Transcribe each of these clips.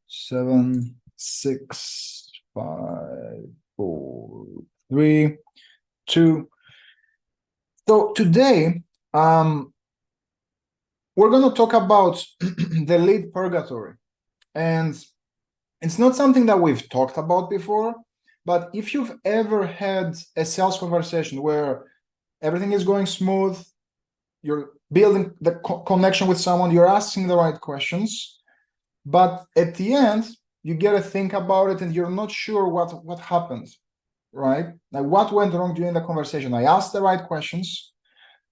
7, 6, 5, 4, 3, 2. So today, we're going to talk about the lead purgatory. And it's not something that we've talked about before, but if you've ever had a sales conversation where everything is going smooth, you're building the connection with someone, you're asking the right questions, but at the end, you get to think about it and you're not sure what happened, right? Like what went wrong during the conversation. I asked the right questions,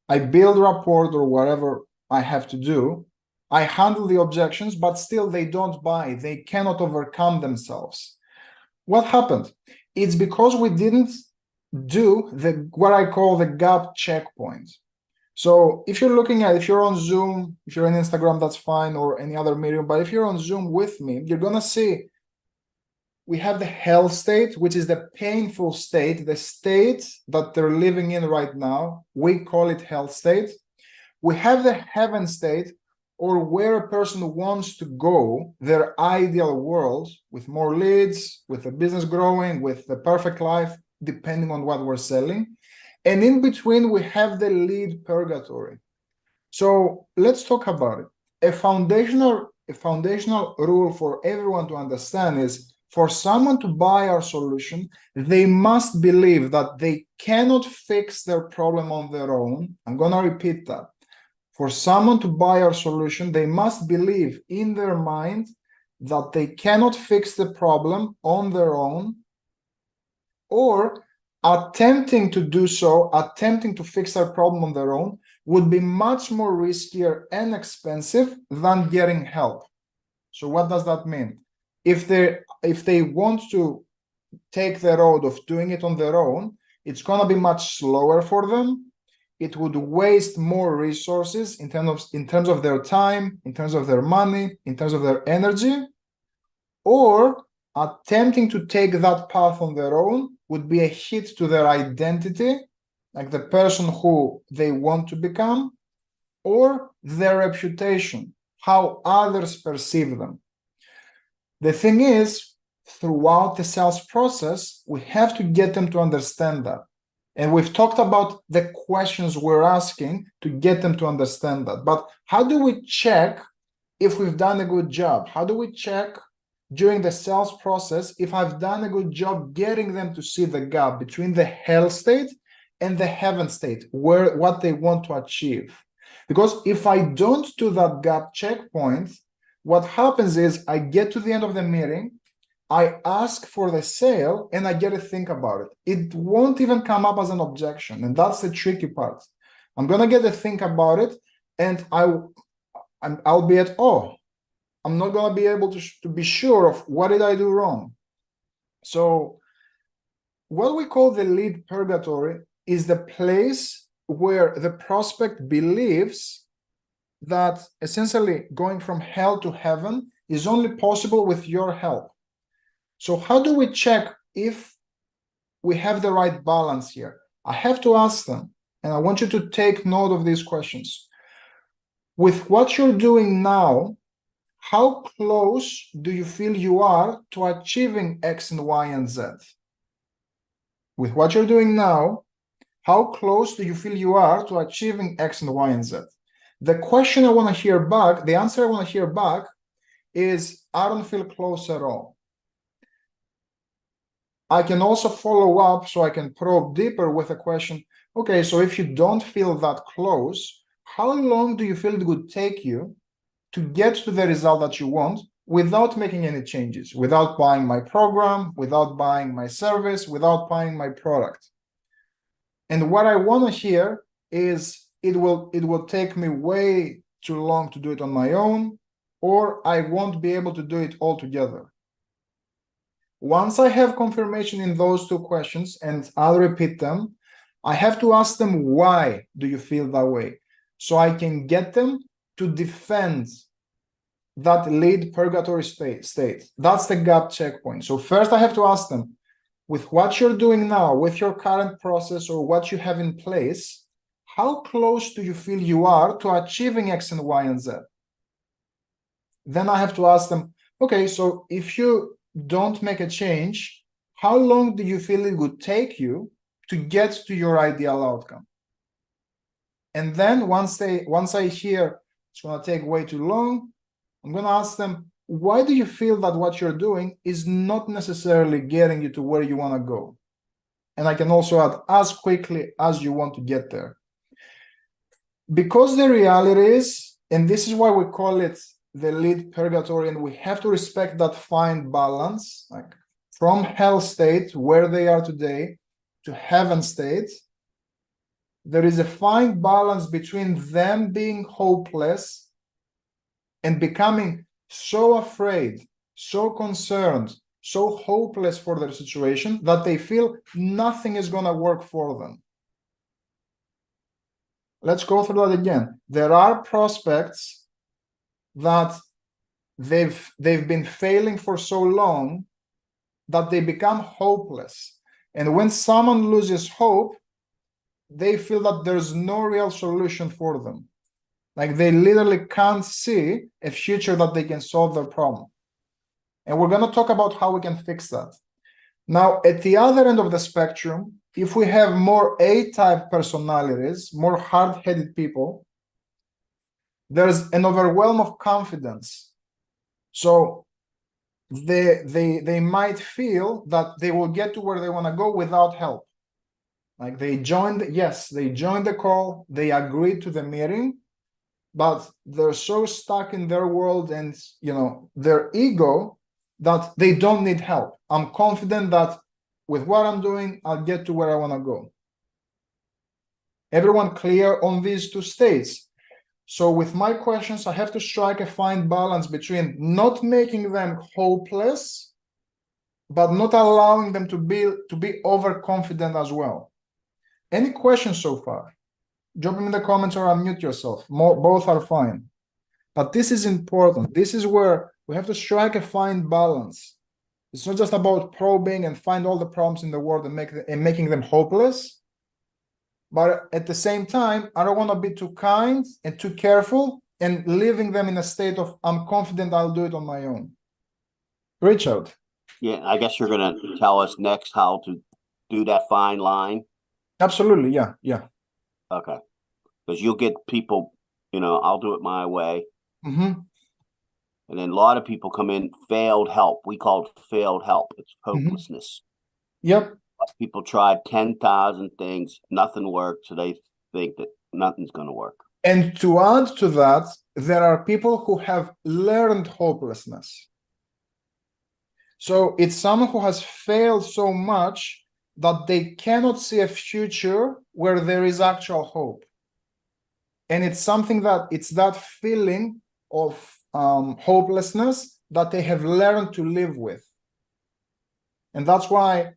I build rapport or whatever I have to do, I handle the objections, but still they don't buy, they cannot overcome themselves. What happened? It's because we didn't do what I call the gap checkpoint. So if you're on Zoom, if you're on Instagram, that's fine, or any other medium, but if you're on Zoom with me, you're gonna see we have the hell state, which is the painful state, the state that they're living in right now. We call it hell state. We have the heaven state, or where a person wants to go, their ideal world, with more leads, with the business growing, with the perfect life, depending on what we're selling. And in between, we have the lead purgatory. So let's talk about it. A foundational rule for everyone to understand is, for someone to buy our solution, they must believe that they cannot fix their problem on their own. I'm going to repeat that. For someone to buy our solution, they must believe in their mind that they cannot fix the problem on their own, or attempting to do so, attempting to fix their problem on their own, would be much more riskier and expensive than getting help. So what does that mean? If they want to take the road of doing it on their own, it's going to be much slower for them. It would waste more resources in terms of their time, in terms of their money, in terms of their energy. Or attempting to take that path on their own would be a hit to their identity, like the person who they want to become, or their reputation, how others perceive them. The thing is, throughout the sales process, we have to get them to understand that. And we've talked about the questions we're asking to get them to understand that. But how do we check if we've done a good job? How do we check during the sales process if I've done a good job getting them to see the gap between the hell state and the heaven state, what they want to achieve? Because if I don't do that gap checkpoint, what happens is I get to the end of the meeting, I ask for the sale, and I get to think about it. It won't even come up as an objection, and that's the tricky part. I'm gonna get to think about it, and I'll be at awe. I'm not gonna be able to be sure of what did I do wrong. So what we call the lead purgatory is the place where the prospect believes that essentially going from hell to heaven is only possible with your help. So how do we check if we have the right balance here? I have to ask them, and I want you to take note of these questions. With what you're doing now, how close do you feel you are to achieving X and Y and Z? With what you're doing now, how close do you feel you are to achieving X and Y and Z? The question I want to hear back, the answer I want to hear back is, I don't feel close at all. I can also follow up, so I can probe deeper with a question. Okay, so if you don't feel that close, how long do you feel it would take you to get to the result that you want without making any changes, without buying my program, without buying my service, without buying my product? And what I want to hear is, it will take me way too long to do it on my own, or I won't be able to do it altogether. Once I have confirmation in those two questions, and I'll repeat them, I have to ask them, why do you feel that way? So I can get them to defend that lead purgatory state. That's the gap checkpoint. So first I have to ask them, with what you're doing now, with your current process or what you have in place, how close do you feel you are to achieving X and Y and Z? Then I have to ask them, okay, so if you don't make a change, how long do you feel it would take you to get to your ideal outcome? And then once I hear it's going to take way too long, I'm going to ask them, why do you feel that what you're doing is not necessarily getting you to where you want to go? And I can also add, as quickly as you want to get there. Because the reality is, and this is why we call it the lead purgatory, and we have to respect that fine balance, like from hell state, where they are today, to heaven state. There is a fine balance between them being hopeless and becoming so afraid, so concerned, so hopeless for their situation that they feel nothing is going to work for them. Let's go through that again. There are prospects that they've been failing for so long that they become hopeless. And when someone loses hope, they feel that there's no real solution for them. Like they literally can't see a future that they can solve their problem. And we're going to talk about how we can fix that. Now, at the other end of the spectrum, if we have more A-type personalities, more hard-headed people, there's an overwhelm of confidence. So they might feel that they will get to where they want to go without help. Like they joined the call, they agreed to the meeting, but they're so stuck in their world and their ego that they don't need help. I'm confident that with what I'm doing, I'll get to where I want to go. Everyone clear on these two states? So with my questions, I have to strike a fine balance between not making them hopeless, but not allowing them to be overconfident as well. Any questions so far? Drop them in the comments or unmute yourself. Both are fine. But this is important. This is where we have to strike a fine balance. It's not just about probing and find all the problems in the world and making them hopeless. But at the same time, I don't want to be too kind and too careful and leaving them in a state of, I'm confident I'll do it on my own. Richard. Yeah, I guess you're going to tell us next how to do that fine line. Absolutely. Yeah. Okay. Because you'll get people, I'll do it my way. Mm-hmm. And then a lot of people come in, failed help. We call it failed help. It's hopelessness. Mm-hmm. Yep. People tried 10,000 things. Nothing worked. So they think that nothing's going to work. And to add to that, there are people who have learned hopelessness. So it's someone who has failed so much that they cannot see a future where there is actual hope. And it's something it's that feeling of hopelessness that they have learned to live with. And that's why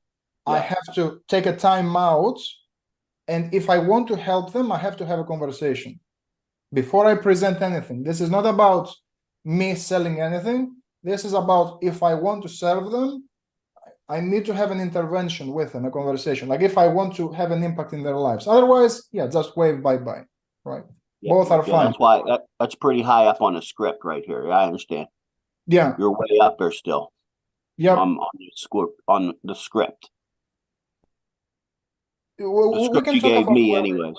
I have to take a time out. And if I want to help them, I have to have a conversation before I present anything. This is not about me selling anything. This is about, if I want to serve them, I need to have an intervention with them, a conversation. Like if I want to have an impact in their lives. Otherwise, just wave bye-bye, right? Yeah, both are fine. That's why that's pretty high up on the script right here. I understand. Yeah, you're way up there still. Yeah, on the script. The script you gave me, anyways.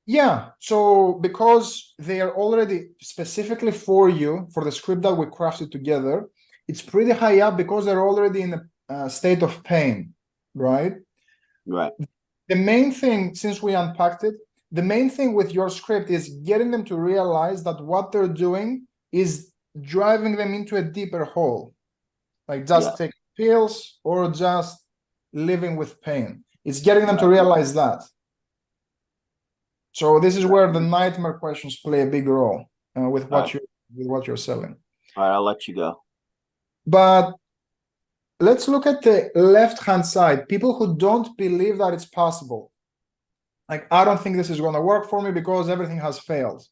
Yeah, so because they are already specifically for you, for the script that we crafted together, it's pretty high up because they're already in a state of pain, right? Right. The main thing, since we unpacked it, the main thing with your script is getting them to realize that what they're doing is driving them into a deeper hole, like just take pills or just living with pain. It's getting them to realize that. So this is where the nightmare questions play a big role with what you're selling. All right, I'll let you go. But let's look at the left-hand side. People who don't believe that it's possible. Like, I don't think this is going to work for me because everything has failed.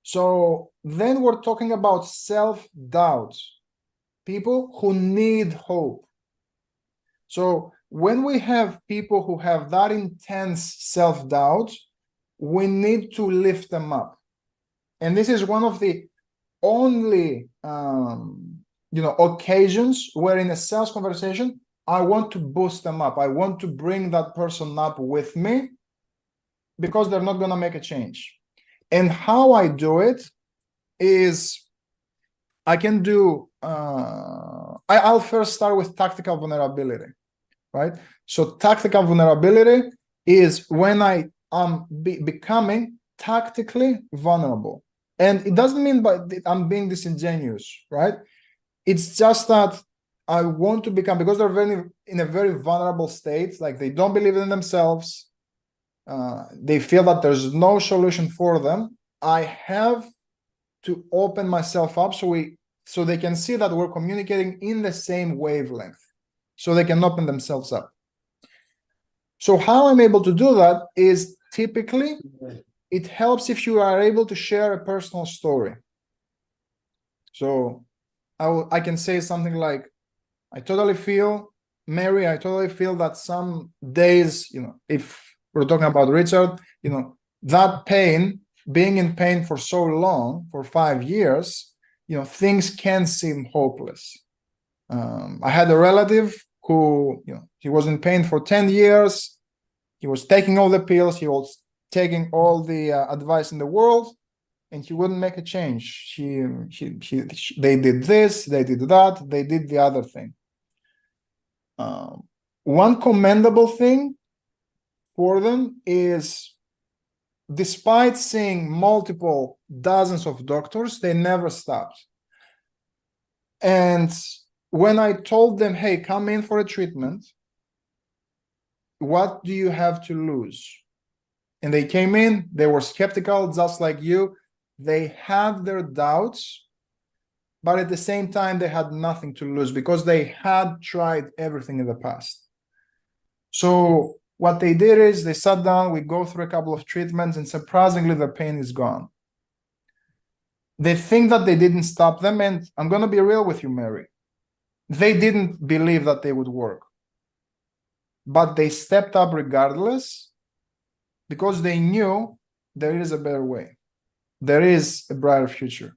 So then we're talking about self-doubt. People who need hope. So when we have people who have that intense self-doubt, we need to lift them up. And this is one of the only occasions where in a sales conversation, I want to boost them up. I want to bring that person up with me because they're not going to make a change. And how I do it is I can do, I'll first start with tactical vulnerability, right? So tactical vulnerability is when I am becoming tactically vulnerable. And it doesn't mean I'm being disingenuous, right? It's just that I want to become, because they're in a very vulnerable state, like they don't believe in themselves, they feel that there's no solution for them. I have to open myself up so they can see that we're communicating in the same wavelength, so they can open themselves up. So how I'm able to do that is typically it helps if you are able to share a personal story. So I can say something like, I totally feel, Mary, I totally feel that some days, if we're talking about Richard, that pain, being in pain for so long, for 5 years, things can seem hopeless. I had a relative who, he was in pain for 10 years. He was taking all the pills. He was taking all the advice in the world, and he wouldn't make a change. They did this, they did that, they did the other thing. One commendable thing for them is, despite seeing multiple dozens of doctors, they never stopped. And when I told them, hey, come in for a treatment, what do you have to lose? And they came in, they were skeptical, just like you. They had their doubts, but at the same time, they had nothing to lose because they had tried everything in the past. So what they did is they sat down, we go through a couple of treatments, and surprisingly, the pain is gone. They think that they didn't stop them, and I'm going to be real with you, Mary. They didn't believe that they would work. But they stepped up regardless because they knew there is a better way. There is a brighter future.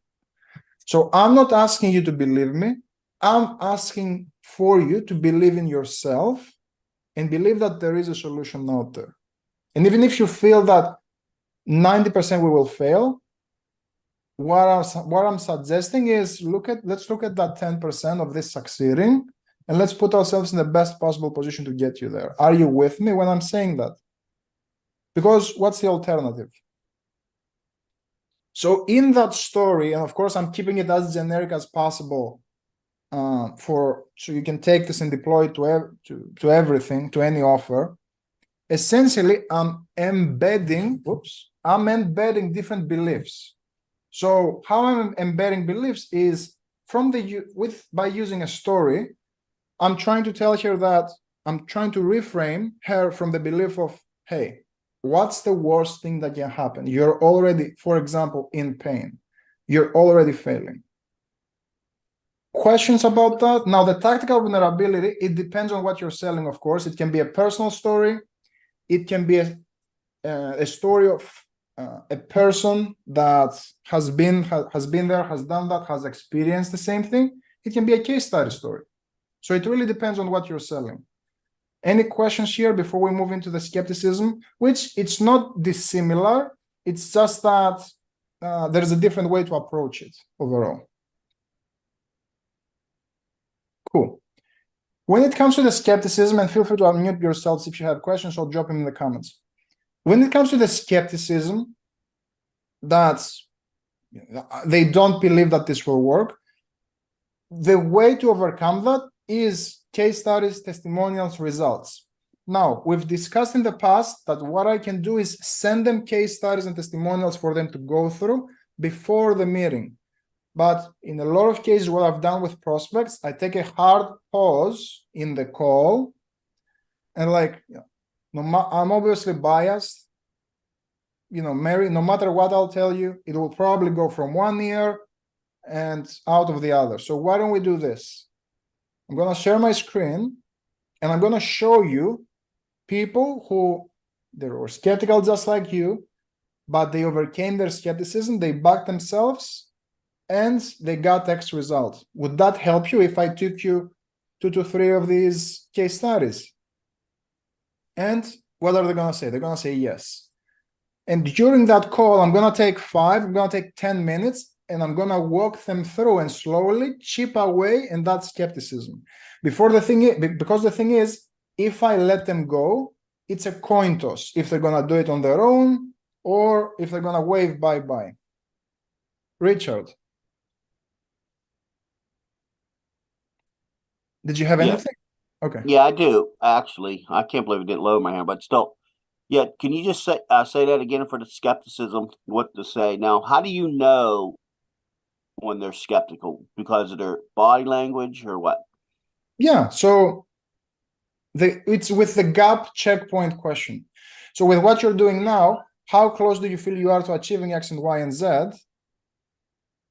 So I'm not asking you to believe me. I'm asking for you to believe in yourself and believe that there is a solution out there. And even if you feel that 90% we will fail, what I'm suggesting is let's look at that 10% of this succeeding, and let's put ourselves in the best possible position to get you there. Are you with me when I'm saying that? Because what's the alternative? So in that story, and of course I'm keeping it as generic as possible, so you can take this and deploy it to everything, to any offer. Essentially, I'm embedding different beliefs. So how I'm embedding beliefs is by using a story. I'm trying to tell her that I'm trying to reframe her from the belief of, hey, what's the worst thing that can happen? You're already, for example, in pain. You're already failing. Questions about that? Now, the tactical vulnerability, it depends on what you're selling, of course. It can be a personal story. It can be a story of a person that has been there, has done that, has experienced the same thing. It can be a case study story. So it really depends on what you're selling. Any questions here before we move into the skepticism, which it's not dissimilar. It's just that there's a different way to approach it overall. Cool. When it comes to the skepticism, and feel free to unmute yourselves if you have questions or drop them in the comments. When it comes to the skepticism, that's they don't believe that this will work. The way to overcome that is case studies, testimonials, results. Now, we've discussed in the past that what I can do is send them case studies and testimonials for them to go through before the meeting. But in a lot of cases, what I've done with prospects, I take a hard pause in the call and I'm obviously biased. Mary, no matter what I'll tell you, it will probably go from one ear and out of the other. So why don't we do this? I'm going to share my screen and I'm going to show you people who they were skeptical just like you, but they overcame their skepticism. They backed themselves and they got X result. Would that help you if I took you 2 to 3 of these case studies? And what are they going to say? They're going to say yes. And during that call, I'm going to take 5, I'm going to take 10 minutes, and I'm going to walk them through and slowly chip away in that skepticism. Because the thing is, if I let them go, it's a coin toss if they're going to do it on their own or if they're going to wave bye-bye. Richard, did you have anything? Okay. Yeah, I do actually. I can't believe it didn't lower my hand, but still. Yeah, can you just say that again for the skepticism? What to say now? How do you know when they're skeptical? Because of their body language or what? Yeah, so it's with the gap checkpoint question. So with what you're doing now, how close do you feel you are to achieving X and Y and Z?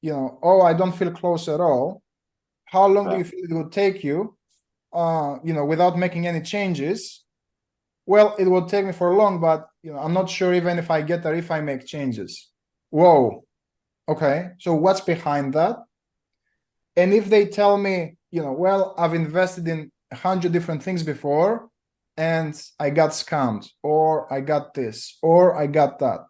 You know, oh, I don't feel close at all. How long do you feel it would take you, you know, without making any changes? Well, it will take me for long, but you know, I'm not sure even if I get there if I make changes. Whoa. Okay. So what's behind that? And if they tell me, you know, well, I've invested in 100 different things before and I got scammed, or I got this, or I got that.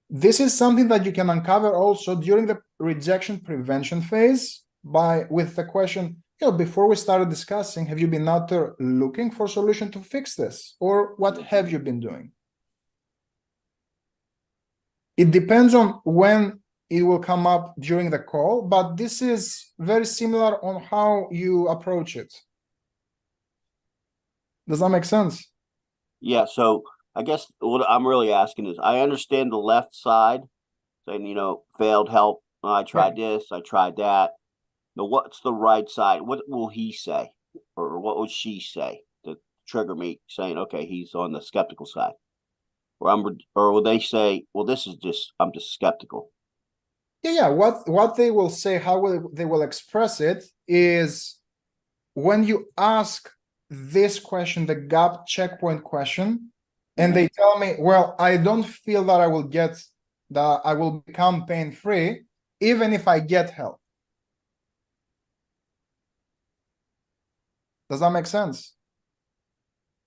This is something that you can uncover also during the rejection prevention phase with the question, you know, before we started discussing, have you been out there looking for a solution to fix this? Or what have you been doing? It depends on when it will come up during the call, but this is very similar on how you approach it. Does that make sense? Yeah, so I guess what I'm really asking is, I understand the left side saying, you know, failed help. I tried this, I tried that. Now, what's the right side? What will he say, or what would she say to trigger me saying, okay, he's on the skeptical side, or will they say, well, I'm just skeptical? Yeah. What they will say, they will express it is when you ask this question, the gap checkpoint question, and they tell me, well, I don't feel that I will become pain-free, even if I get help. Does that make sense?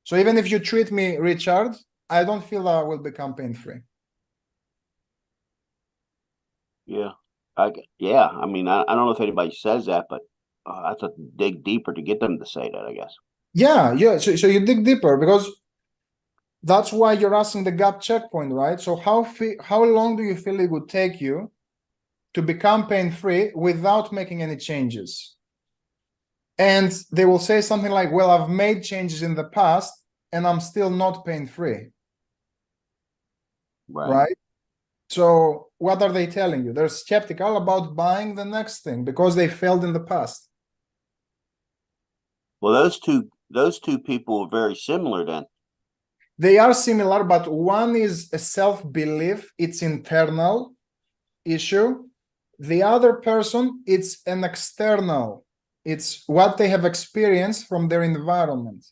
So even if you treat me, Richard, I don't feel that I will become pain-free. Yeah. I mean, I don't know if anybody says that, but that's a dig deeper to get them to say that, I guess. Yeah. So you dig deeper because that's why you're asking the gap checkpoint, right? So how long do you feel it would take you to become pain-free without making any changes? And they will say something like, well, I've made changes in the past and I'm still not pain-free. Right? So what are they telling you? They're skeptical about buying the next thing because they failed in the past. Well, those two people are very similar then. They are similar, but one is a self-belief, it's internal issue. The other person, it's an external. It's what they have experienced from their environment.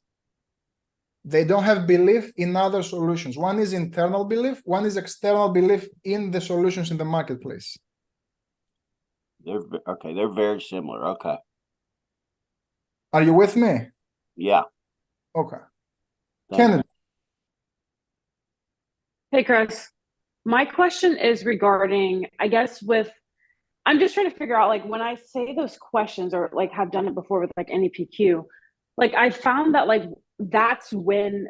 They don't have belief in other solutions. One is internal belief, one is external belief in the solutions in the marketplace. They're very similar. Okay. Are you with me? Yeah. Okay. Kennedy. Hey, Chris. My question is regarding, I guess, I'm just trying to figure out, like, when I say those questions or like have done it before with like NEPQ, like I found that like that's when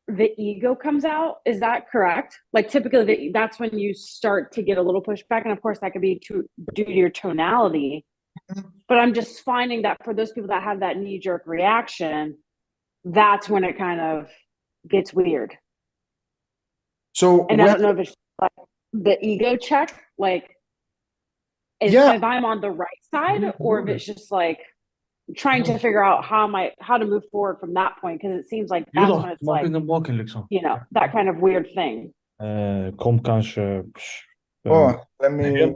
the ego comes out. Is that correct? Like typically that's when you start to get a little pushback. And of course that could be due to your tonality. But I'm just finding that for those people that have that knee-jerk reaction, that's when it kind of gets weird. So I don't know if it's like the ego check, like if I'm on the right side, or if it's just like trying to figure out how to move forward from that point, because it seems like that's when it's like, you know, that kind of weird thing. Let me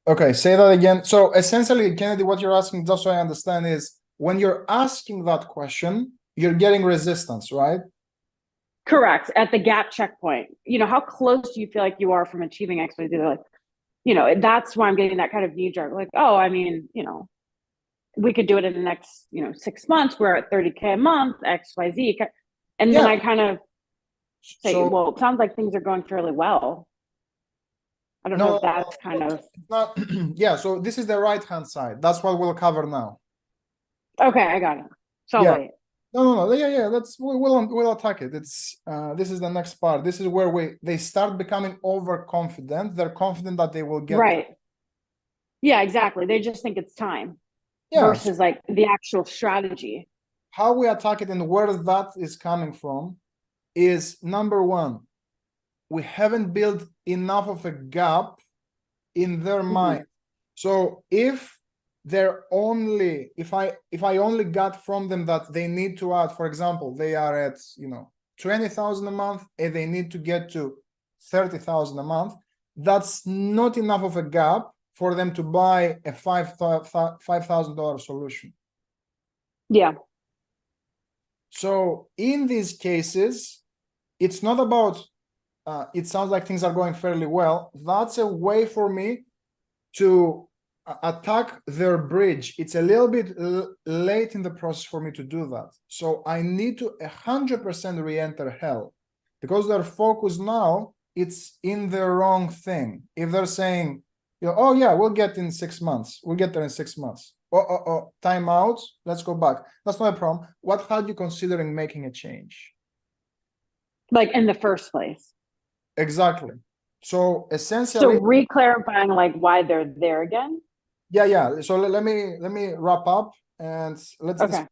Okay, say that again. So essentially, Kennedy, what you're asking, just so I understand, is when you're asking that question, you're getting resistance, right? Correct. At the gap checkpoint, you know, how close do you feel like you are from achieving X, Y, Z? Like, that's why I'm getting that kind of knee jerk, like, oh, I mean, we could do it in the next, 6 months. We're at 30K a month, XYZ. And then Yeah. I kind of say, So well, it sounds like things are going fairly well. I don't know no, if that's kind of it's not. Yeah. So this is the right hand side. That's what we'll cover now. okay. I got it. So Yeah. wait. No. Yeah. We'll attack it. It's this is the next part. This is where they start becoming overconfident. They're confident that they will get Right. Yeah, exactly. They just think it's time versus like the actual strategy. How we attack it and where that is coming from is number one, we haven't built enough of a gap in their mind. So if I only got from them that they need to add, for example, they are at 20,000 a month and they need to get to 30,000 a month, that's not enough of a gap for them to buy a $5,000 solution. Yeah. So in these cases, it's not about it sounds like things are going fairly well. That's a way for me to attack their bridge. It's a little bit late in the process for me to do that. So I need to 100% re-enter hell, because their focus now, it's in the wrong thing. If they're saying, oh yeah, we'll get in 6 months. We'll get there in 6 months. Time out. Let's go back. That's not a problem. What had you considering making a change? Like in the first place. Exactly. So essentially, so re-clarifying like why they're there again. Yeah. So let me wrap up and let's. Okay.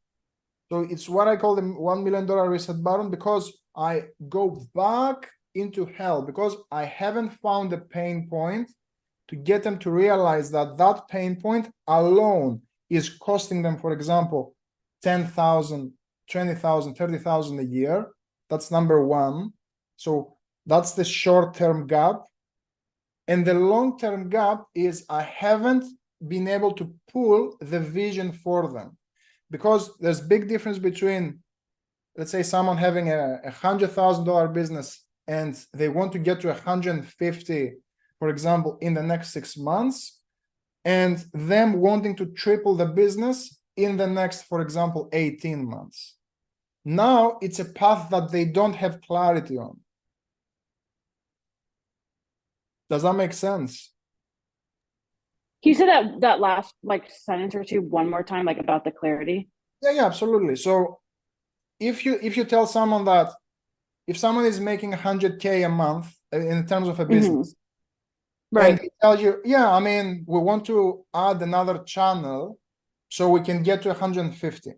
So it's what I call the $1 million reset button, because I go back into hell because I haven't found a pain point to get them to realize that that pain point alone is costing them, for example, 10,000, 20,000, 30,000 a year. That's number one. So that's the short-term gap. And the long-term gap is I haven't been able to pull the vision for them, because there's big difference between, let's say, someone having a $100,000 business and they want to get to 150, for example, in the next 6 months, and them wanting to triple the business in the next, for example, 18 months. Now it's a path that they don't have clarity on. Does that make sense? Can you say that last like sentence or two one more time, like about the clarity? Yeah, absolutely. So if you tell someone that if someone is making 100K a month in terms of a business, right, and they tell you, yeah, I mean, we want to add another channel so we can get to 150.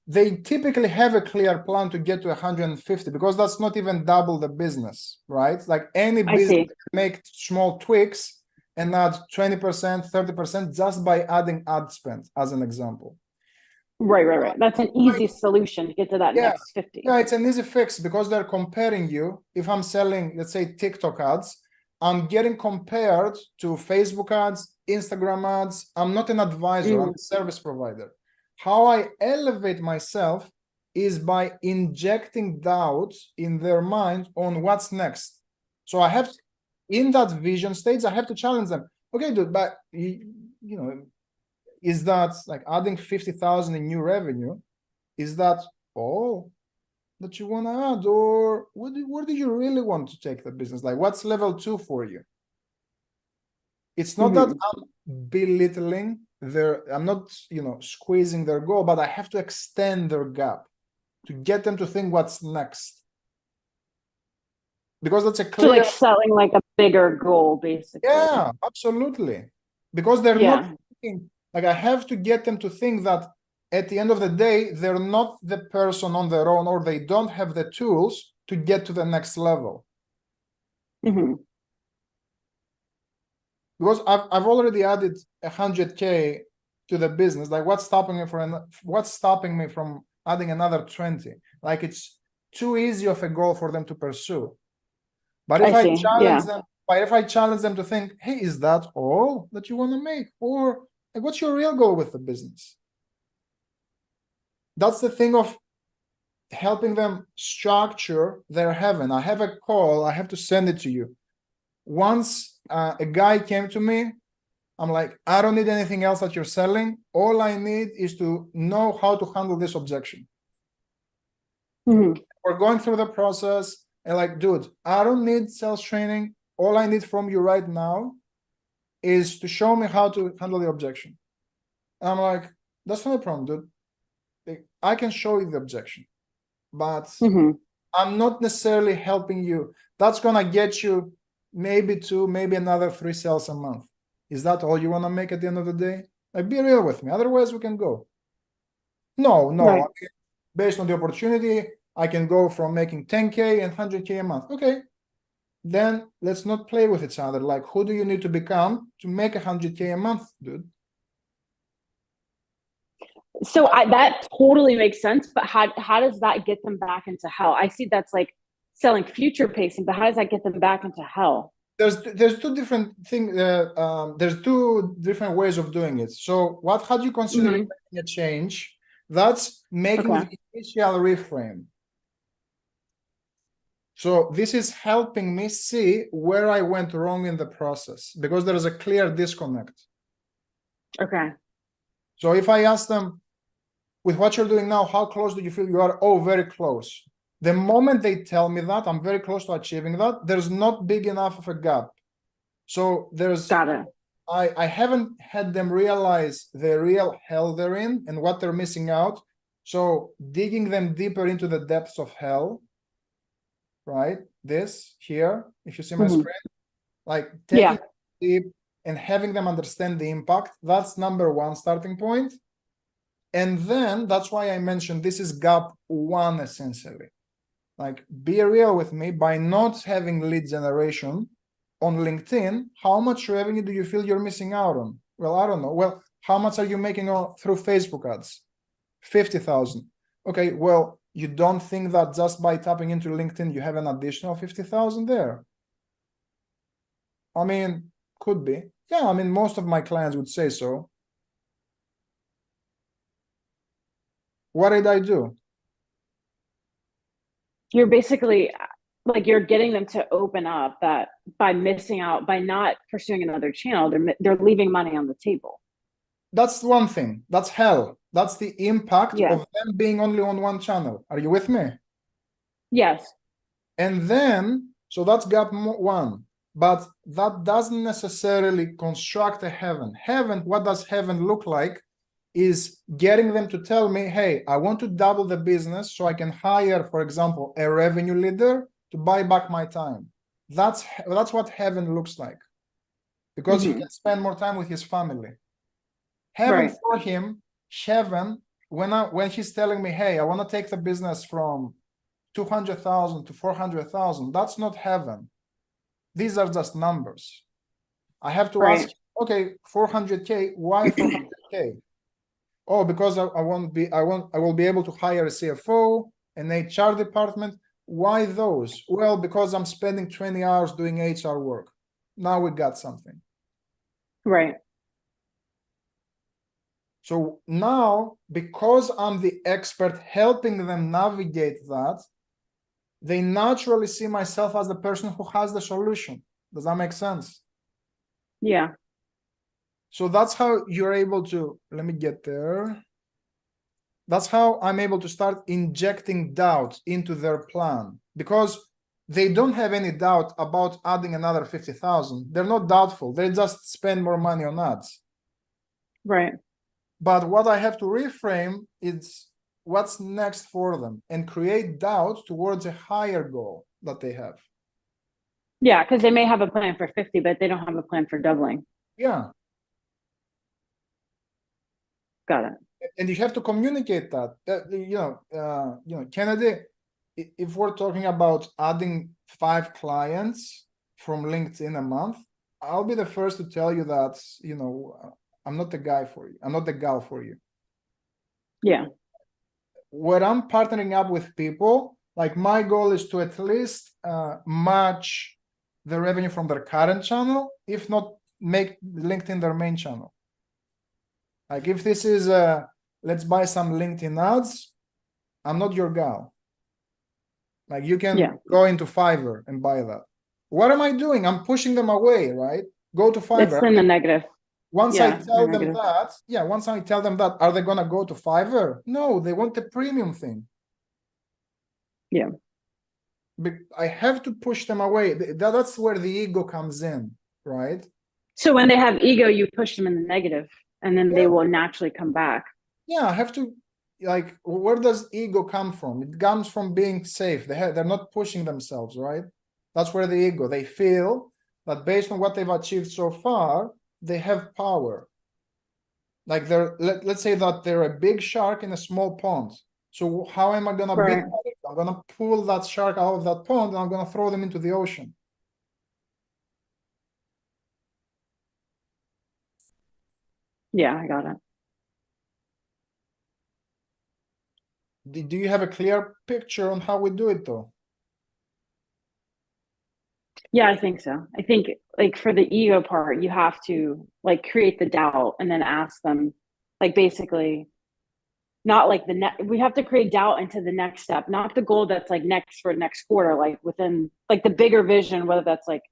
They typically have a clear plan to get to 150, because that's not even double the business, right? Like any business make small tweaks and add 20%, 30% just by adding ad spend, as an example. Right. That's an easy solution to get to that next 50. Yeah, it's an easy fix, because they're comparing you. If I'm selling, let's say, TikTok ads, I'm getting compared to Facebook ads, Instagram ads. I'm not an advisor, I'm a service provider. How I elevate myself is by injecting doubts in their mind on what's next. So I have to, in that vision stage, I have to challenge them. Okay, dude, but is that like adding 50,000 in new revenue? Is that all that you want to add, or where do you really want to take the business? Like, what's level 2 for you? It's not that I'm belittling I'm not squeezing their goal, but I have to extend their gap to get them to think what's next, because that's a clear. So like selling like a bigger goal, basically. Yeah, absolutely, because they're not thinking, like, I have to get them to think that at the end of the day, they're not the person on their own, or they don't have the tools to get to the next level. Because I've already added 100K to the business. Like, what's stopping me from adding another 20? Like, it's too easy of a goal for them to pursue. But if I challenge them to think, hey, is that all that you want to make? Or like, what's your real goal with the business? That's the thing of helping them structure their heaven. I have a call, I have to send it to you. once a guy came to me, I'm like, I don't need anything else that you're selling. All I need is to know how to handle this objection. Mhm. We're going through the process and like, dude, I don't need sales training. All I need from you right now is to show me how to handle the objection. And I'm like, that's not a problem, dude. I can show you the objection, but Mhm. I'm not necessarily helping you. That's gonna get you maybe 2, maybe another 3 sales a month. Is that all you want to make at the end of the day? Like, be real with me. Otherwise, we can go. No. Right. I mean, based on the opportunity, I can go from making 10K and 100K a month. Okay. Then let's not play with each other. Like, who do you need to become to make 100K a month, dude? So that totally makes sense, but how does that get them back into hell? I see that's like selling future pacing, but how does that get them back into hell? There's two different things. There's 2 different ways of doing it. So how do you consider Mhm. making a change? That's making Okay. the initial reframe. So this is helping me see where I went wrong in the process, because there is a clear disconnect. Okay. So if I ask them, with what you're doing now, how close do you feel you are? Oh, very close. The moment they tell me that I'm very close to achieving that, there's not big enough of a gap. So Got it. I haven't had them realize the real hell they're in and what they're missing out. So digging them deeper into the depths of hell, right? This here, if you see my Mhm. screen, like taking Yeah. it deep and having them understand the impact, that's number 1 starting point. And then that's why I mentioned this is gap 1 essentially. Like, be real with me. By not having lead generation on LinkedIn, how much revenue do you feel you're missing out on? Well, I don't know. Well, how much are you making through Facebook ads? 50,000. Okay, well, you don't think that just by tapping into LinkedIn, you have an additional 50,000 there? I mean, could be. Yeah, I mean, most of my clients would say so. What did I do? You're basically like you're getting them to open up that by missing out, by not pursuing another channel, they're leaving money on the table. That's one thing. That's hell. That's the impact Yeah. of them being only on one channel. Are you with me? Yes. And then, so that's gap 1, but that doesn't necessarily construct a heaven. Heaven, what does heaven look like? Is getting them to tell me, hey, I want to double the business so I can hire, for example, a revenue leader to buy back my time. That's what heaven looks like, because he can spend more time with his family. Heaven Right. for him, heaven, when he's telling me, hey, I want to take the business from 200,000 to 400,000, that's not heaven. These are just numbers. I have to Right. ask, okay, 400K, why 400K? Oh, because I will be able to hire a CFO, an HR department. Why those? Well, because I'm spending 20 hours doing HR work. Now we got something. Right. So now, because I'm the expert helping them navigate that, they naturally see myself as the person who has the solution. Does that make sense? Yeah. So that's how you're able to, let me get there. That's how I'm able to start injecting doubt into their plan, because they don't have any doubt about adding another 50,000. They're not doubtful. They just spend more money on ads. Right. But what I have to reframe is what's next for them and create doubt towards a higher goal that they have. Yeah, because they may have a plan for 50, but they don't have a plan for doubling. Yeah. Got it. And you have to communicate that. Kennedy, if we're talking about adding 5 clients from LinkedIn a month, I'll be the first to tell you that, I'm not the guy for you. I'm not the gal for you. Yeah. When I'm partnering up with people, like, my goal is to at least match the revenue from their current channel, if not make LinkedIn their main channel. Like, if this is let's buy some LinkedIn ads, I'm not your gal. Like, you can go into Fiverr and buy that. What am I doing? I'm pushing them away, right? Go to It's Fiverr. in the negative. Once I Yeah, tell them negative. that, yeah, once I tell them that, are they gonna go to Fiverr? No, they want the premium thing. Yeah. I have to push them away. That's where the ego comes in, right? So when they have ego, you push them in the negative, and then they Yeah. will naturally come back. Yeah, I have to, like, where does ego come from? It comes from being safe. They're not pushing themselves, right? That's where the ego, they feel that based on what they've achieved so far, they have power. Like let's say that they're a big shark in a small pond. So how am I gonna beat Right. them? I'm gonna pull that shark out of that pond and I'm gonna throw them into the ocean. Yeah, I got it. Do you have a clear picture on how we do it though? Yeah, I think so. I think like for the ego part, you have to like create the doubt and then ask them, like basically, not like we have to create doubt into the next step, not the goal that's like next for next quarter, like within like the bigger vision, whether that's like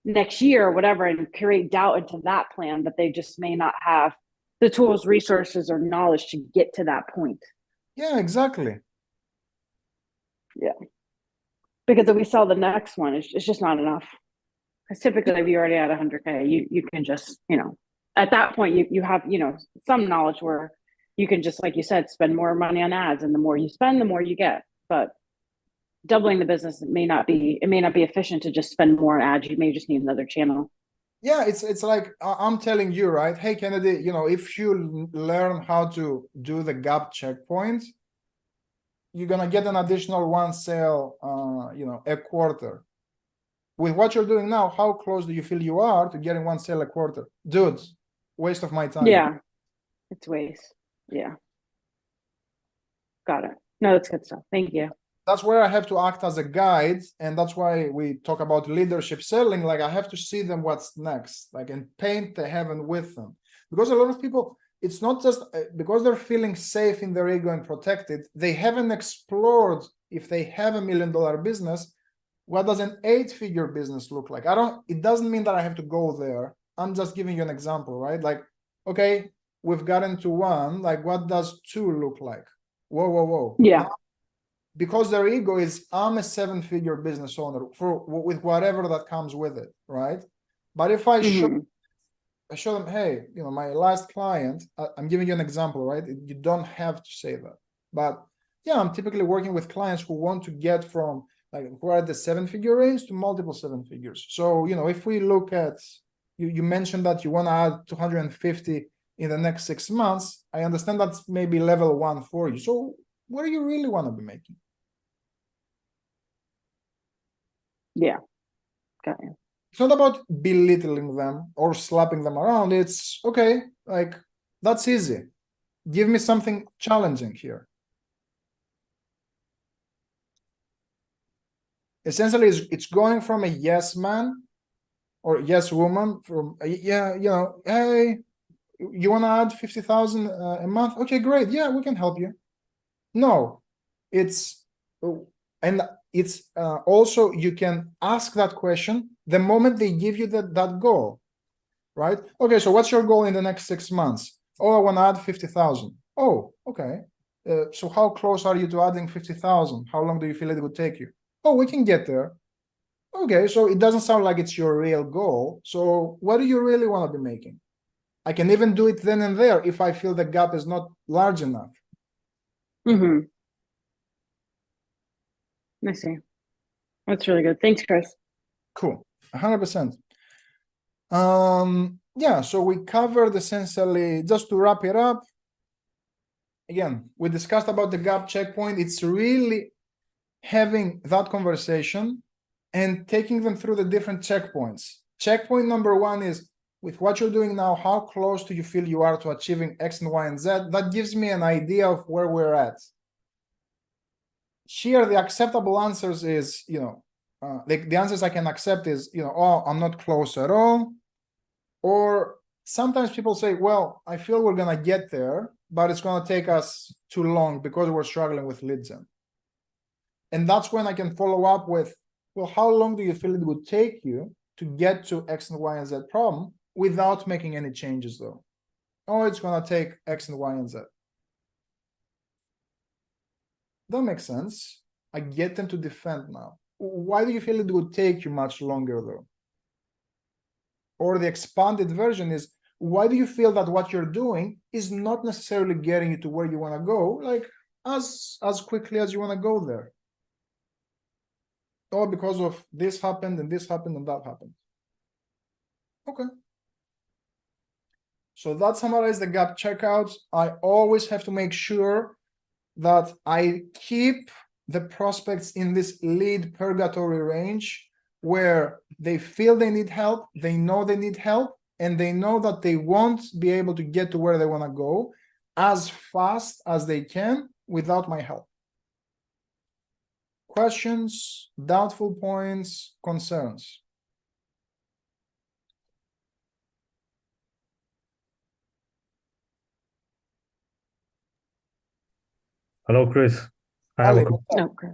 next year or whatever, and create doubt into that plan that they just may not have the tools, resources, or knowledge to get to that point. Yeah, exactly. Yeah. Because if we sell the next one, it's just not enough. Because typically, if you already at 100K, you can just, at that point, you have, some knowledge where you can just, like you said, spend more money on ads, and the more you spend, the more you get. But doubling the business may not be efficient to just spend more on ads. You may just need another channel. Yeah, it's like I'm telling you, right? Hey, Kennedy, if you learn how to do the gap checkpoint, you're gonna get an additional one sale, a quarter. With what you're doing now, how close do you feel you are to getting one sale a quarter? Dude, waste of my time. Yeah, it's waste. Yeah. Got it. No, that's good stuff. Thank you. That's where I have to act as a guide, and that's why we talk about leadership selling. Like I have to see them what's next, like, and paint the heaven with them. Because a lot of people, it's not just because they're feeling safe in their ego and protected, they haven't explored, if they have $1 million business, what does an 8-figure business look like? It doesn't mean that I have to go there. I'm just giving you an example, right? Like, okay, we've gotten to 1, like what does 2 look like? Whoa. Yeah. Because their ego is, I'm a 7-figure business owner with whatever that comes with it, right? But if I show them, hey, my last client, I'm giving you an example, right? You don't have to say that. But yeah, I'm typically working with clients who want to get from, like, who are at the 7-figure range to multiple 7 figures. So, if we look at, you mentioned that you want to add 250 in the next 6 months. I understand that's maybe level 1 for you. So what do you really want to be making? Yeah. Got you. It's not about belittling them or slapping them around. It's okay, like, that's easy. Give me something challenging here. Essentially, it's going from a yes man or yes woman from, yeah, hey, you want to add 50,000 a month? Okay, great. Yeah, we can help you. No, it's also, you can ask that question the moment they give you that goal, right? Okay, so what's your goal in the next 6 months? Oh, I want to add 50,000. Oh, okay. So how close are you to adding 50,000? How long do you feel it would take you? Oh, we can get there. Okay, so it doesn't sound like it's your real goal. So what do you really want to be making? I can even do it then and there if I feel the gap is not large enough. I see. That's really good. Thanks, Chris. Cool. 100%. Yeah, so we covered essentially, just to wrap it up, again, we discussed about the gap checkpoint. It's really having that conversation and taking them through the different checkpoints. Checkpoint number 1 is, with what you're doing now, how close do you feel you are to achieving X and Y and Z? That gives me an idea of where we're at. Here, the acceptable answers is, the answers I can accept is, oh, I'm not close at all. Or sometimes people say, well, I feel we're going to get there, but it's going to take us too long because we're struggling with lead gen. And that's when I can follow up with, well, how long do you feel it would take you to get to X and Y and Z problem without making any changes though? Oh, it's gonna take X and Y and Z. That makes sense. I get them to defend now. Why do you feel it would take you much longer though? Or the expanded version is, why do you feel that what you're doing is not necessarily getting you to where you want to go, like as quickly as you want to go there? Or because of this happened and this happened and that happened. Okay. So that summarizes the gap checkouts. I always have to make sure that I keep the prospects in this lead purgatory range where they feel they need help, they know they need help, and they know that they won't be able to get to where they want to go as fast as they can without my help. Questions, doubtful points, concerns? Hello, Chris. I have a Ali, question. what's up? Okay.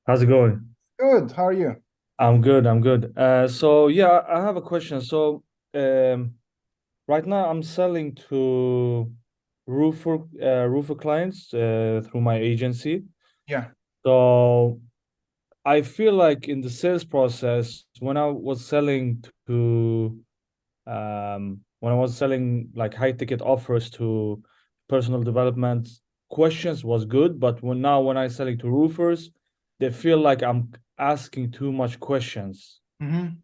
How's it going? Good. How are you? I'm good. I'm good. So yeah, I have a question. So, right now I'm selling to roofer clients through my agency. Yeah. So I feel like in the sales process, when I was selling like high ticket offers to personal development, questions was good, but when I selling to roofers, they feel like I'm asking too much questions, Mhm.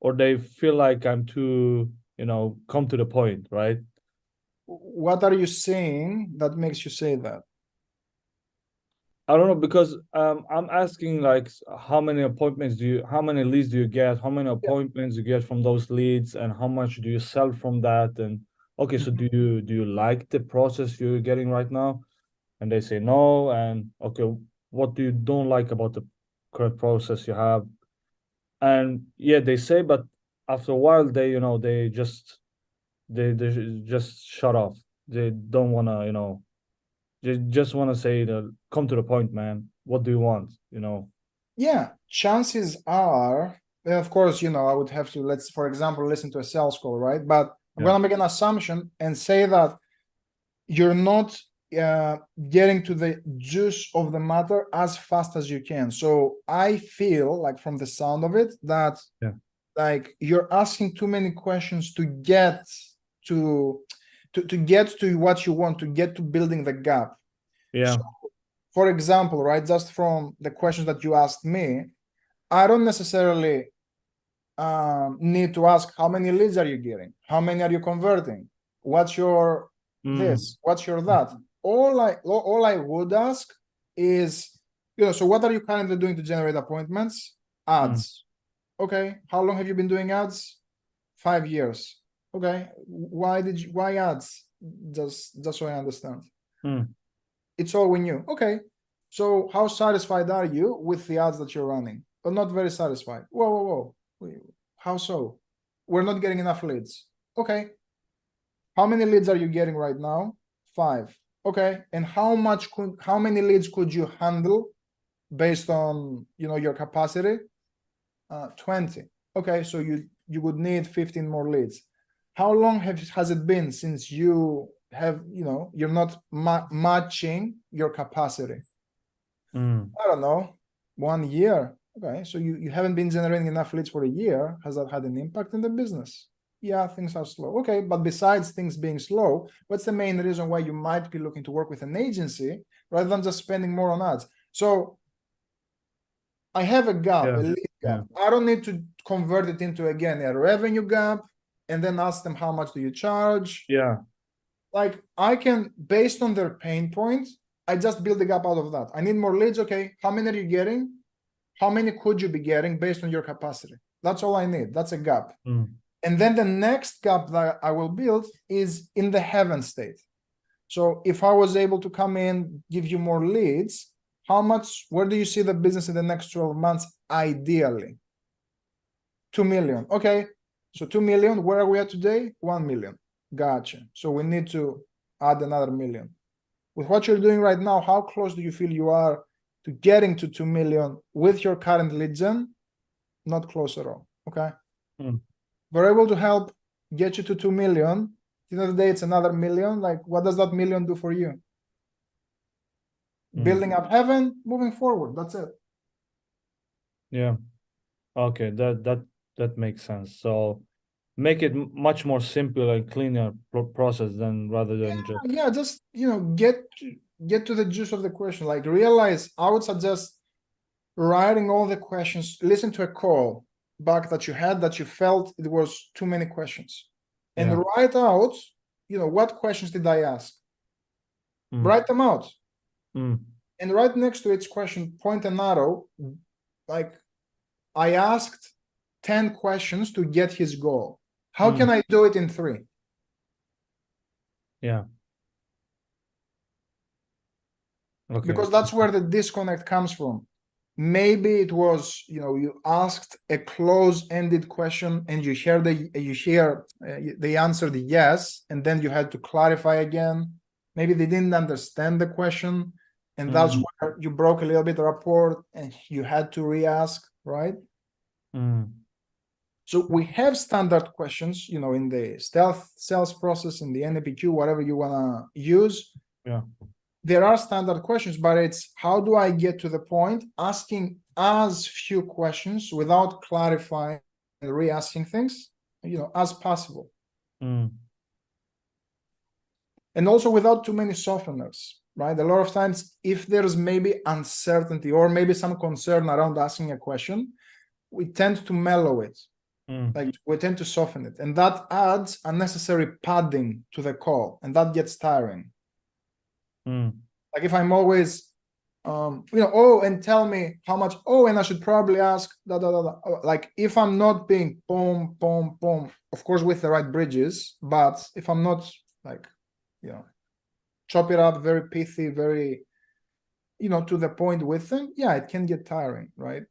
or they feel like I'm too, come to the point, right? What are you saying that makes you say that? I don't know, because I'm asking like how many leads do you get, how many appointments you get from those leads, and how much do you sell from that? And okay, so Mhm. do you like the process you're getting right now? And they say no. And okay, what do you don't like about the current process you have? And yeah, they say, but after a while they just shut off. They don't want to, they just want to say that, come to the point, man. What do you want? Yeah, chances are, and of course, I would have to, for example, listen to a sales call, right? But I'm Yeah. gonna make an assumption and say that you're not getting to the juice of the matter as fast as you can. So I feel like from the sound of it that Yeah. like you're asking too many questions to get to get to what you want, to get to building the gap. Yeah. So, for example, right, just from the questions that you asked me, I don't necessarily need to ask how many leads are you getting, how many are you converting, what's your this, what's your that. All I would ask is, so what are you currently doing to generate appointments? Ads. Okay, how long have you been doing ads? 5 years. Okay, why ads? Just so I understand. It's all we knew. Okay, so how satisfied are you with the ads that you're running? But not very satisfied. Whoa. How so? We're not getting enough leads. Okay. How many leads are you getting right now? 5. Okay. And how many leads could you handle based on, your capacity? 20. Okay. So you would need 15 more leads. How long has it been since you have, you're not matching your capacity? I don't know, 1 year. Okay, so you haven't been generating enough leads for a year. Has that had an impact in the business? Yeah, things are slow. Okay, but besides things being slow, what's the main reason why you might be looking to work with an agency rather than just spending more on ads? So I have a gap, a lead gap. I don't need to convert it into, again, a revenue gap and then ask them how much do you charge. Yeah. Like I can, based on their pain points, I just build the gap out of that. I need more leads. Okay, how many are you getting? How many could you be getting based on your capacity? That's all I need. That's a gap. And then the next gap that I will build is in the heaven state. So if I was able to come in, give you more leads, where do you see the business in the next 12 months? Ideally, 2 million. Okay, so 2 million, where are we at today? 1 million. Gotcha. So we need to add another 1 million. With what you're doing right now, how close do you feel you are to getting to 2 million with your current lead gen, not close at all. Okay. We're able to help get you to 2 million. At the end of the day, it's another million. Like, what does that million do for you? Building up heaven, moving forward. That's it. Yeah. Okay, that makes sense. So make it much more simple and cleaner process than rather than just get to the juice of the question. Like, realize, I would suggest writing all the questions, listen to a call back that you had that you felt it was too many questions, and write out, what questions did I ask? Write them out. And right next to each question, point an arrow, like, I asked 10 questions to get his goal. How can I do it in 3? Yeah. Okay. Because that's where the disconnect comes from. Maybe it was, you asked a close-ended question and they answered yes, and then you had to clarify again. Maybe they didn't understand the question, and that's where you broke a little bit of rapport and you had to re-ask, right? So we have standard questions, in the stealth sales process, in the NAPQ, whatever you want to use. Yeah. There are standard questions, but it's how do I get to the point, asking as few questions without clarifying and re-asking things, as possible. And also without too many softeners, right? A lot of times, if there's maybe uncertainty or maybe some concern around asking a question, we tend to mellow it. Like, we tend to soften it, and that adds unnecessary padding to the call, and that gets tiring. Like, if I'm always, and tell me how much, and I should probably ask, like, if I'm not being boom, boom, boom, of course, with the right bridges, but if I'm not, like, chop it up, very pithy, very, to the point with them, it can get tiring, right?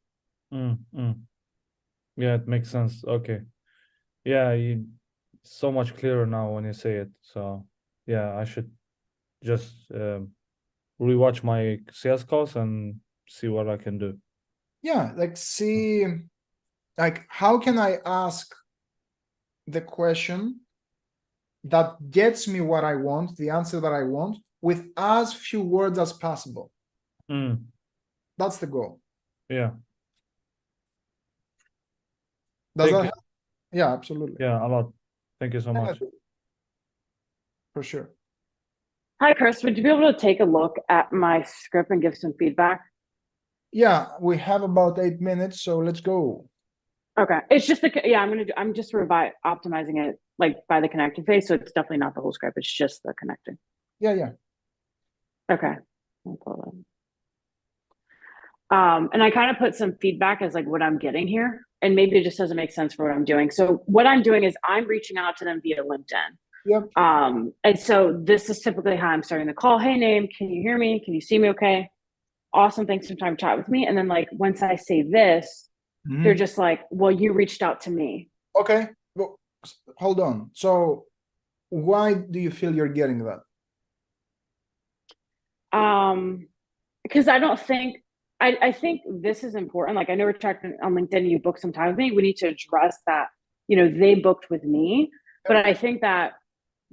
Yeah, it makes sense. Okay. Yeah, so much clearer now when you say it. So yeah, I should just rewatch my sales calls and see what I can do. Yeah, like, see, like, how can I ask the question that gets me what I want, the answer that I want, with as few words as possible? That's the goal. Yeah. Does that help? Yeah, absolutely. Yeah, a lot. Thank you so much. For sure. Hi, Chris. Would you be able to take a look at my script and give some feedback? Yeah, we have about 8 minutes, so let's go. Okay. It's just I'm just optimizing it, like, by the connecting phase, so it's definitely not the whole script. It's just the connecting. Yeah. Okay. And I kind of put some feedback as, like, what I'm getting here, and maybe it just doesn't make sense for what I'm doing. So what I'm doing is I'm reaching out to them via LinkedIn. Yep. And so this is typically how I'm starting the call. Hey, name, can you hear me? Can you see me okay? Awesome. Thanks for time to chat with me. And then, like, once I say this, they're just like, well, you reached out to me. Okay. Well, hold on. So why do you feel you're getting that? Because I think this is important. Like, I know we're talking on LinkedIn, you booked some time with me. We need to address that, they booked with me. But I think that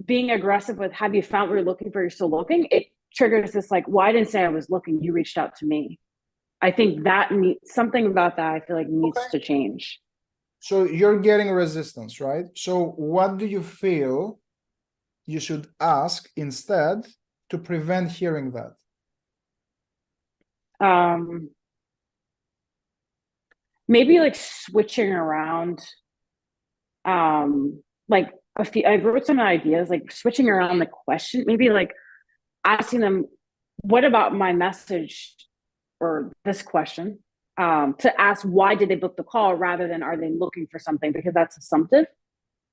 being aggressive with, have you found what you're looking for? You're still looking. It triggers this, like, well, I didn't say I was looking. You reached out to me. I think that something about that, I feel like, needs to change. So you're getting resistance, right? So what do you feel you should ask instead to prevent hearing that? Maybe, like, switching around, like, I wrote some ideas, like switching around the question, maybe like asking them, what about my message or this question, to ask why did they book the call rather than are they looking for something, because that's assumptive.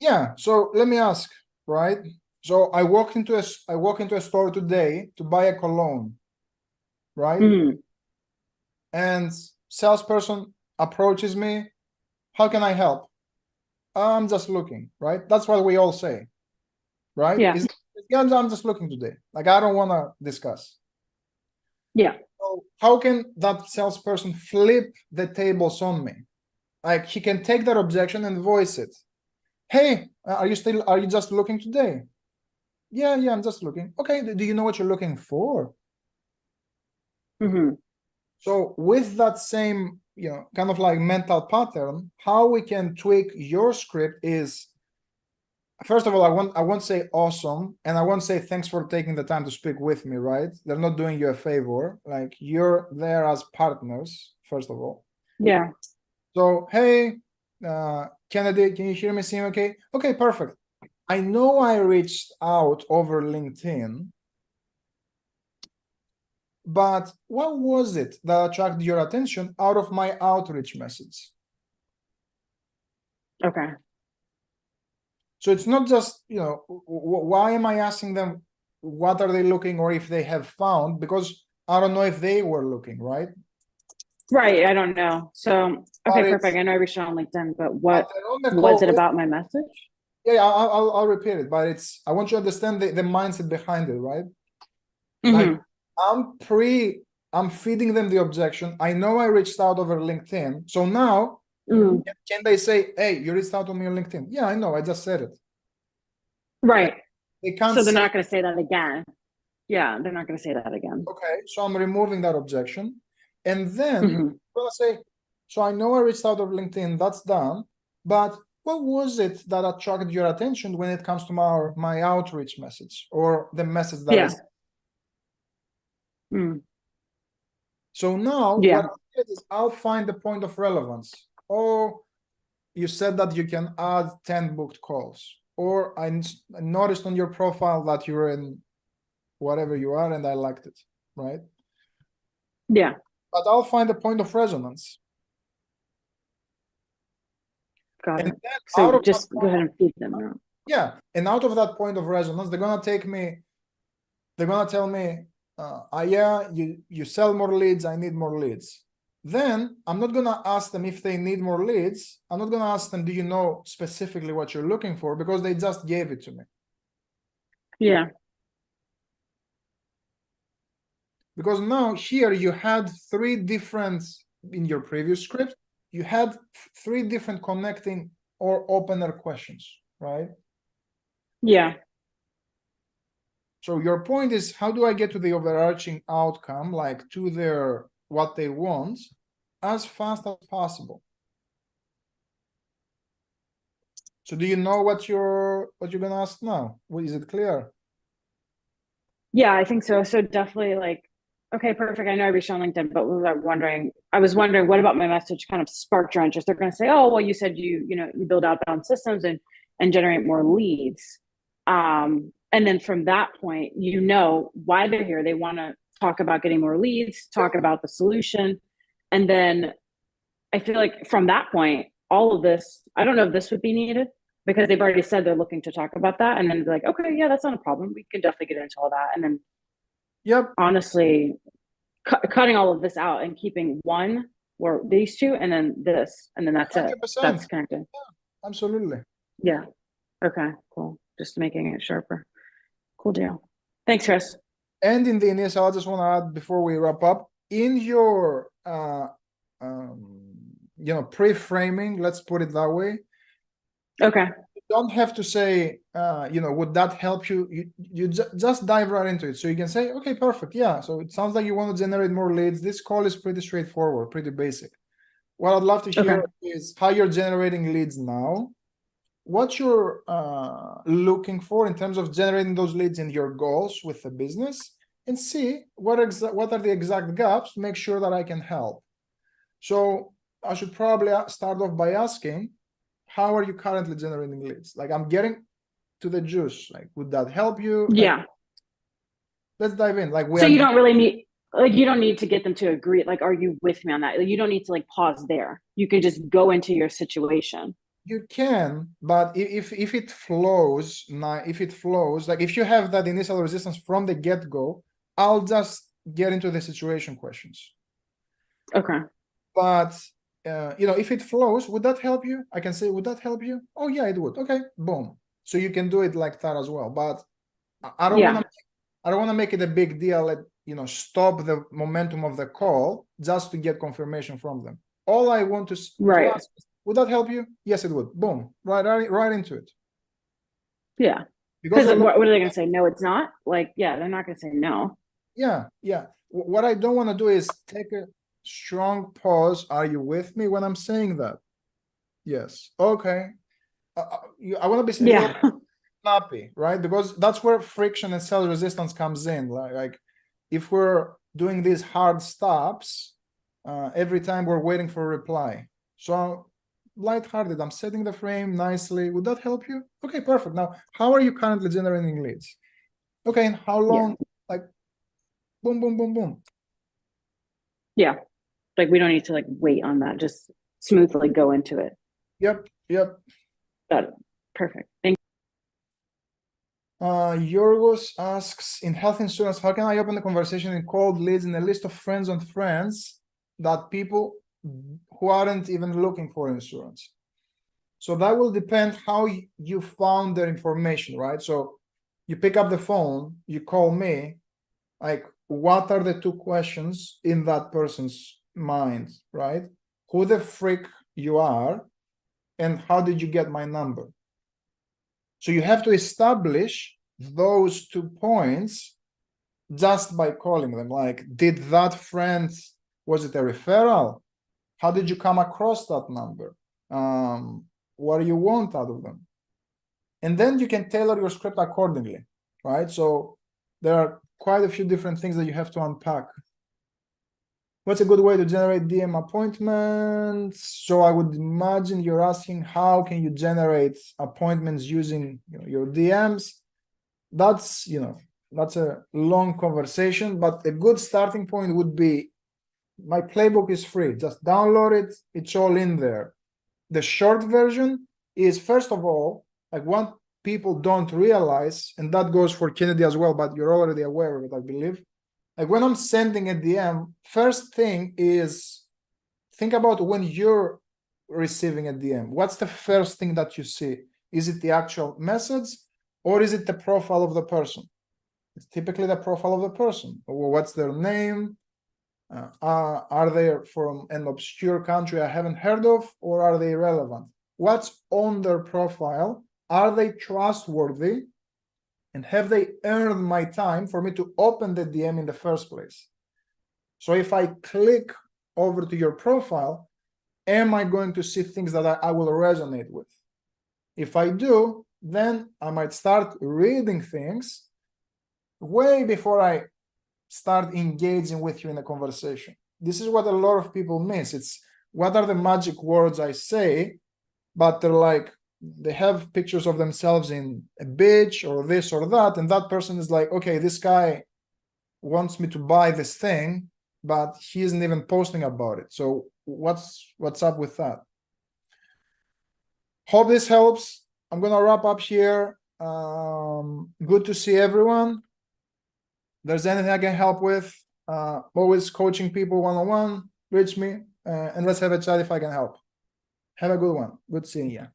Yeah. So let me ask, right? So I walk into a store today to buy a cologne, right? And salesperson approaches me. How can I help? I'm just looking, right? That's what we all say, right? Yeah. I'm just looking today. Like, I don't want to discuss. Yeah. So how can that salesperson flip the tables on me? Like he can take that objection and voice it. Hey, are you just looking today? Yeah, I'm just looking. Okay, do you know what you're looking for? Hmm. So with that same, kind of like mental pattern, how we can tweak your script is, first of all, I won't say awesome, and I won't say thanks for taking the time to speak with me, right? They're not doing you a favor. Like you're there as partners, first of all. Yeah. So, hey, Kennedy, can you hear me? See me okay? Okay, perfect. I know I reached out over LinkedIn, but what was it that attracted your attention out of my outreach message? Okay. So it's not just, why am I asking them what are they looking or if they have found? Because I don't know if they were looking, right? Right. I don't know. So, okay, But perfect. I know I reached out on LinkedIn, but what they're on the was call it with- about my message? Yeah, I'll repeat it, but I want you to understand the mindset behind it, right? Like Mhm. I'm feeding them the objection. I know I reached out over LinkedIn. So now, Mm. can they say, hey, you reached out to me on LinkedIn? Yeah, I know. I just said it. Right. They can't So they're say, not going to say that again. Yeah, they're not going to say that again. okay, so I'm removing that objection. And then Mhm. I'm going to say, so I know I reached out over LinkedIn. That's done. But what was it that attracted your attention when it comes to my outreach message or the message that I Yeah. sent? Mm. So now Yeah. what I'll get is I'll find the point of relevance. Oh, you said that you can add 10 booked calls. Or I noticed on your profile that you're in whatever you are and I liked it, right? Yeah. But I'll find the point of resonance. Got And it. then out So of just that go point ahead and feed them now. yeah, and out of that point of resonance, they're gonna tell me, yeah, you sell more leads, I need more leads. Then I'm not gonna ask them if they need more leads. I'm not gonna ask them, do you know specifically what you're looking for? Because they just gave it to me. Yeah. Because now here you had three different, in your previous script, you had three different connecting or opener questions, right? Yeah. So your point is, how do I get to the overarching outcome, like to their what they want, as fast as possible? So do you know what you're gonna ask now? Is it clear? Yeah, I think so. So definitely like, okay, perfect. I know I reached out on LinkedIn, but I was wondering what about my message kind of sparked your interest? They're going to say, oh, well, you said you build outbound systems and generate more leads. And then from that point, you know why they're here. They want to talk about getting more leads, talk about the solution. And then I feel like from that point, all of this, I don't know if this would be needed because they've already said they're looking to talk about that. And then be like, okay, yeah, that's not a problem. We can definitely get into all that. And then Yep. honestly, cutting all of this out and keeping one or these two, and then this, and then that's it. 100%. That's connected. Absolutely. Yeah. Okay, cool. Just making it sharper. Cool deal. Thanks, Chris. And in the initial, I just want to add before we wrap up, in your pre-framing, let's put it that way. Okay. You don't have to say, would that help you? You just dive right into it. So you can say, okay, perfect. Yeah. So it sounds like you want to generate more leads. This call is pretty straightforward, pretty basic. What I'd love to hear is how you're generating leads now, what you're looking for in terms of generating those leads and your goals with the business, and see what are the exact gaps, make sure that I can help. So I should probably start off by asking, how are you currently generating leads? Like, I'm getting to the juice. Like, would that help you? Yeah. Let's dive in. Like, so you don't really need, like, you don't need to get them to agree. Like, are you with me on that? Like, you don't need to like pause there. You can just go into your situation. You can, but if it flows, like if you have that initial resistance from the get-go, I'll just get into the situation questions. Okay. But if it flows, would that help you? I can say, would that help you? Oh yeah, it would. Okay, boom. So you can do it like that as well. But I don't want to make it a big deal. stop the momentum of the call just to get confirmation from them. All I want to Right. ask is, would that help you? Yes, it would. Boom, right into it. Yeah. Because Because what are they going to say? No, it's not. Like, yeah, they're not going to say no. yeah. What I don't want to do is take a strong pause. Are you with me when I'm saying that? Yes. Okay. I want to be a little Yeah. snappy, right? Because that's where friction and sales resistance comes in. Like if we're doing these hard stops every time we're waiting for a reply. So lighthearted, I'm setting the frame nicely. Would that help you? Okay, perfect. Now, how are you currently generating leads? Okay, and how long? Like boom, boom, boom, boom. Yeah. Like we don't need to like wait on that. Just smoothly go into it. Yep. Got it. Perfect. Thank Yorgos asks, in health insurance, how can I open the conversation in cold leads in a list of friends on friends that people who aren't even looking for insurance? So that will depend how you found their information, right? So you pick up the phone, you call me, like, what are the two questions in that person's mind, right? Who the frick you are, and how did you get my number? So you have to establish those 2 points just by calling them. Like, did that friend, was it a referral? How did you come across that number? What do you want out of them? And then you can tailor your script accordingly, right? So there are quite a few different things that you have to unpack. What's a good way to generate DM appointments? So I would imagine you're asking, how can you generate appointments using your DMs? That's that's a long conversation, but a good starting point would be, my playbook is free. Just download it. It's all in there. The short version is, first of all, like what people don't realize, and that goes for Kennedy as well, but you're already aware of it, I believe. Like when I'm sending a DM, first thing is think about when you're receiving a DM. What's the first thing that you see? Is it the actual message, or is it the profile of the person? It's typically the profile of the person. What's their name? Are they from an obscure country I haven't heard of, or are they relevant? What's on their profile? Are they trustworthy? And have they earned my time for me to open the DM in the first place? So if I click over to your profile, am I going to see things that I will resonate with? If I do, then I might start reading things way before I start engaging with you in a conversation. This is what a lot of people miss. It's what are the magic words I say, but they're like, they have pictures of themselves in a beach or this or that, and that person is like, okay, this guy wants me to buy this thing, but he isn't even posting about it. So what's up with that? Hope this helps. I'm gonna wrap up here. Good to see everyone. If there's anything I can help with, always coaching people one-on-one, reach me, and let's have a chat if I can help. Have a good one. Good seeing you.